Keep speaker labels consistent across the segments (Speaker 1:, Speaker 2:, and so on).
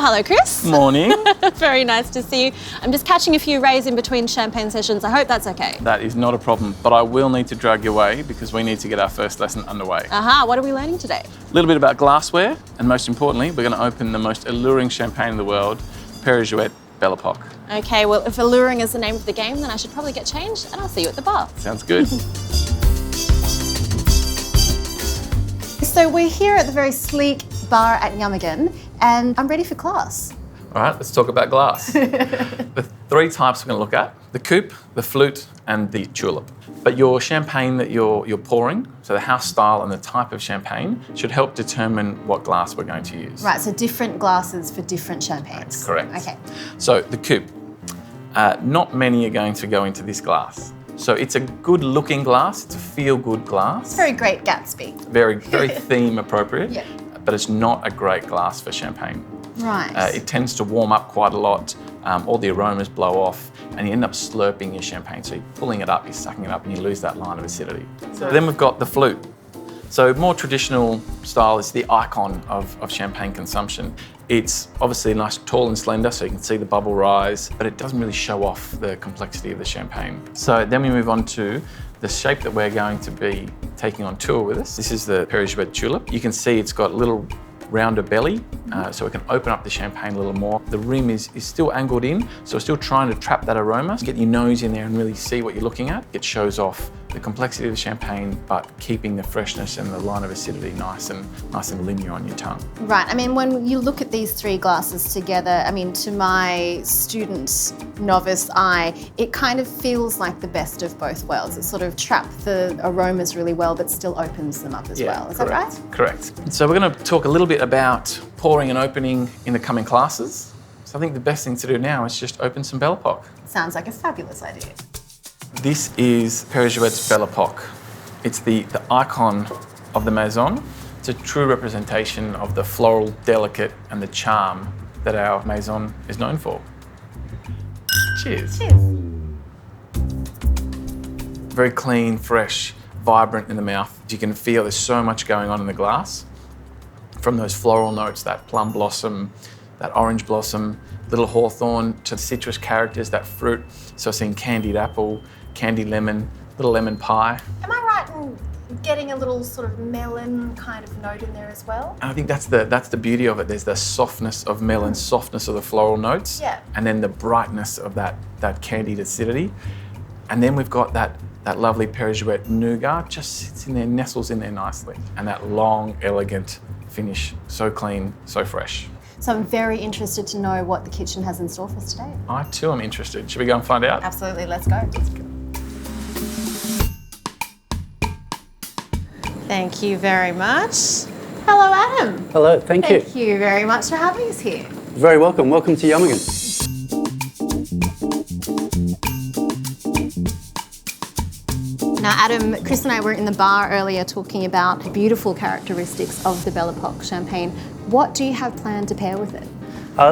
Speaker 1: hello, Chris.
Speaker 2: Morning.
Speaker 1: Very nice to see you. I'm just catching a few rays in between champagne sessions. I hope that's okay.
Speaker 2: That is not a problem, but I will need to drag you away because we need to get our first lesson underway.
Speaker 1: Aha, what are we learning today?
Speaker 2: A little bit about glassware, and most importantly, we're going to open the most alluring champagne in the world, Perrier-Jouët Belle Epoque.
Speaker 1: Okay, well, if alluring is the name of the game, then I should probably get changed and I'll see you at the bar.
Speaker 2: Sounds good.
Speaker 3: So we're here at the very sleek bar at Yummigan, and I'm ready for class.
Speaker 2: All right, let's talk about glass. The three types we're going to look at: the coupe, the flute, and the tulip. But your champagne that you're pouring, so the house style and the type of champagne, should help determine what glass we're going to use.
Speaker 3: Right, so different glasses for different champagnes.
Speaker 2: That's correct.
Speaker 3: Okay.
Speaker 2: So the coupe, not many are going to go into this glass. So it's a good looking glass, it's a feel good glass.
Speaker 3: Very Great Gatsby.
Speaker 2: Very theme appropriate,
Speaker 3: Yeah.
Speaker 2: but it's not a great glass for champagne.
Speaker 3: Right.
Speaker 2: It tends to warm up quite a lot, all the aromas blow off, and you end up slurping your champagne. So you're pulling it up, you're sucking it up, and you lose that line of acidity. So then we've got the flute. So more traditional style is the icon of champagne consumption. It's obviously nice, tall and slender, so you can see the bubble rise, but it doesn't really show off the complexity of the champagne. So then we move on to the shape that we're going to be taking on tour with us. This is the Perrier-Jouët tulip. You can see it's got a little rounder belly, so we can open up the champagne a little more. The rim is still angled in, so we're still trying to trap that aroma. Get your nose in there and really see what you're looking at. It shows off the complexity of the champagne, but keeping the freshness and the line of acidity nice and linear on your tongue.
Speaker 3: Right, I mean, when you look at these three glasses together, I mean, to my student, novice eye, it kind of feels like the best of both worlds. It sort of traps the aromas really well, but still opens them up as well. Is that right?
Speaker 2: Correct. So we're going to talk a little bit about pouring and opening in the coming classes. So I think the best thing to do now is just open some Belle Epoque.
Speaker 3: Sounds like a fabulous idea.
Speaker 2: This is Perrier-Jouët's Belle Epoque. It's the icon of the Maison. It's a true representation of the floral, delicate, and the charm that our Maison is known for. Cheers.
Speaker 3: Cheers.
Speaker 2: Very clean, fresh, vibrant in the mouth. You can feel there's so much going on in the glass. From those floral notes, that plum blossom, that orange blossom, little hawthorn, to the citrus characters, that fruit. So seeing candied apple, candied lemon, little lemon pie.
Speaker 3: Am I right in getting a little sort of melon kind of note in there as well?
Speaker 2: And I think that's the beauty of it. There's the softness of melon, softness of the floral notes,
Speaker 3: Yeah.
Speaker 2: and then the brightness of that candied acidity. And then we've got that lovely Perrier-Jouët nougat, just sits in there, nestles in there nicely. And that long, elegant finish, so clean, so fresh.
Speaker 3: So I'm very interested to know what the kitchen has in store for us today.
Speaker 2: I too am interested. Should we go and find out?
Speaker 3: Absolutely, let's go. Thank you very much. Hello, Adam.
Speaker 4: Hello, thank you.
Speaker 3: Thank you very much for having us here.
Speaker 4: Very welcome. Welcome to Yummigan.
Speaker 3: Now, Adam, Chris and I were in the bar earlier talking about the beautiful characteristics of the Belle Epoque champagne. What do you have planned to pair with it?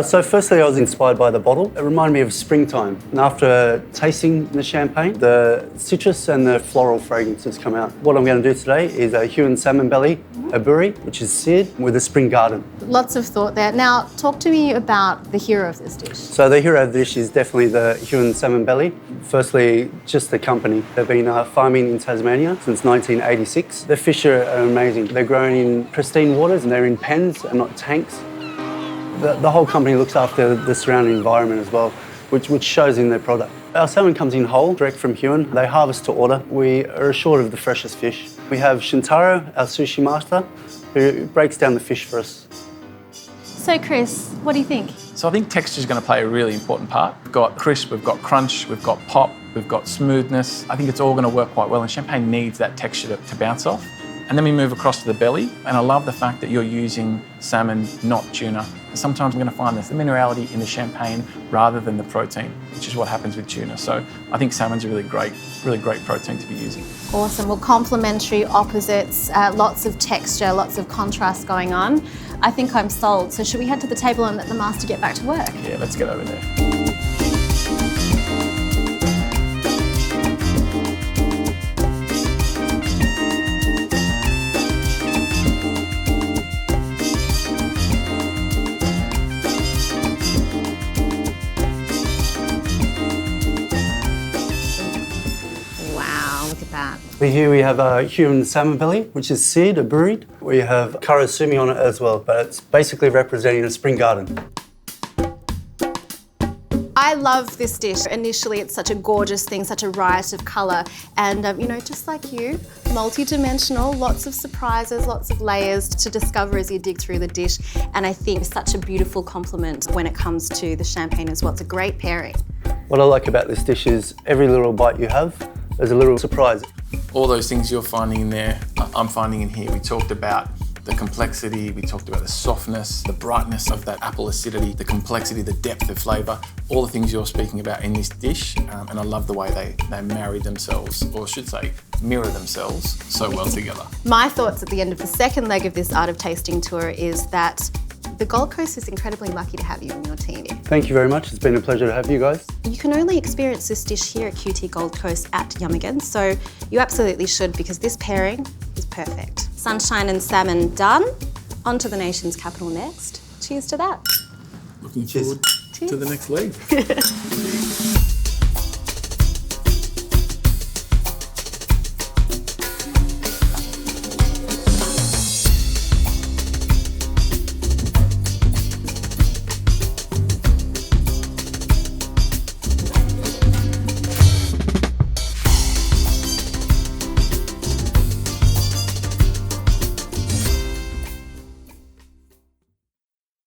Speaker 4: So firstly, I was inspired by the bottle. It reminded me of springtime. And after tasting the champagne, the citrus and the floral fragrances come out. What I'm going to do today is a Huon salmon belly, a burri, which is seared with a spring garden.
Speaker 3: Lots of thought there. Now, talk to me about the hero of this dish.
Speaker 4: So the hero of the dish is definitely the Huon salmon belly. Firstly, just the company. They've been farming in Tasmania since 1986. The fish are amazing. They're grown in pristine waters and they're in pens and not tanks. The whole company looks after the surrounding environment as well, which shows in their product. Our salmon comes in whole, direct from Huon. They harvest to order. We are assured of the freshest fish. We have Shintaro, our sushi master, who breaks down the fish for us.
Speaker 3: So, Chris, what do you think?
Speaker 2: So I think texture is going to play a really important part. We've got crisp, we've got crunch, we've got pop, we've got smoothness. I think it's all going to work quite well, and champagne needs that texture to bounce off. And then we move across to the belly, and I love the fact that you're using salmon, not tuna. Sometimes I'm going to find there's the minerality in the champagne rather than the protein, which is what happens with tuna. So I think salmon's a really great protein to be using.
Speaker 3: Awesome. Well, complementary opposites, lots of texture, lots of contrast going on. I think I'm sold. So should we head to the table and let the master get back to work?
Speaker 2: Yeah, let's get over there.
Speaker 4: Here we have a Huon salmon belly, which is seared or burried. We have karasumi on it as well, but it's basically representing a spring garden.
Speaker 3: I love this dish. Initially, it's such a gorgeous thing, such a riot of colour, and you know, just like you, multi-dimensional, lots of surprises, lots of layers to discover as you dig through the dish. And I think it's such a beautiful complement when it comes to the champagne as well. It's a great pairing.
Speaker 4: What I like about this dish is every little bite you have, there's a little surprise.
Speaker 2: All those things you're finding in there, I'm finding in here. We talked about the complexity, we talked about the softness, the brightness of that apple acidity, the complexity, the depth of flavour, all the things you're speaking about in this dish, and I love the way they marry themselves, or I should say, mirror themselves so well together.
Speaker 3: My thoughts at the end of the second leg of this Art of Tasting tour is that the Gold Coast is incredibly lucky to have you on your team.
Speaker 4: Thank you very much. It's been a pleasure to have you guys.
Speaker 3: You can only experience this dish here at QT Gold Coast at Yum Again, so you absolutely should, because this pairing is perfect. Sunshine and salmon done. On to the nation's capital next. Cheers to that.
Speaker 2: Looking forward to the next leg.